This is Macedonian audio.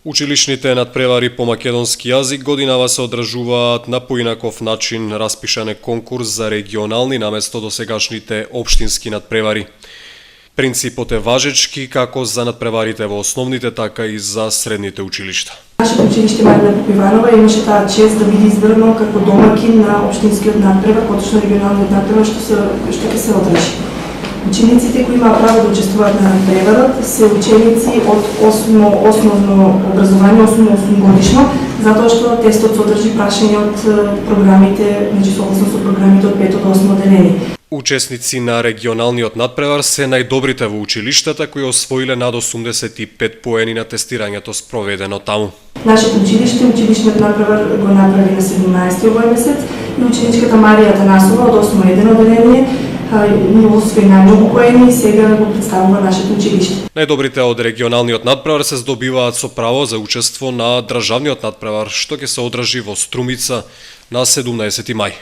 Училишните надпревари по македонски јазик годинава се одржуваат на поинаков начин. Распишан е конкурс за регионални наместо досегашните општински надпревари. Принципот е важечки како за надпреварите во основните, така и за средните училишта. Нашето училиште Марина Попиванова имаше таа чест да биде избрано како домакин на општинскиот надпревар, поточно регионалниот надпревар што ќе се одржи. Учениците кои имаат право да учествуваат на надпреварот се ученици од основно образование, 8 годишно, затоа што тестот содржи прашања од програмите, согласно со програмите од 5 до 8 одделение. Учесници на регионалниот надпревар се најдобрите во училиштата кои освоиле над 85 поени на тестирањето спроведено таму. Нашето училишниот надпревар го направи на 17 овој месец и ученичката Марија Танасова од 8 одделение освои најмногу поени и сега го представува нашето училиште. Најдобрите од регионалниот надпревар се здобиваат со право за учество на државниот надпревар, што ќе се одржи во Струмица на 17 мај.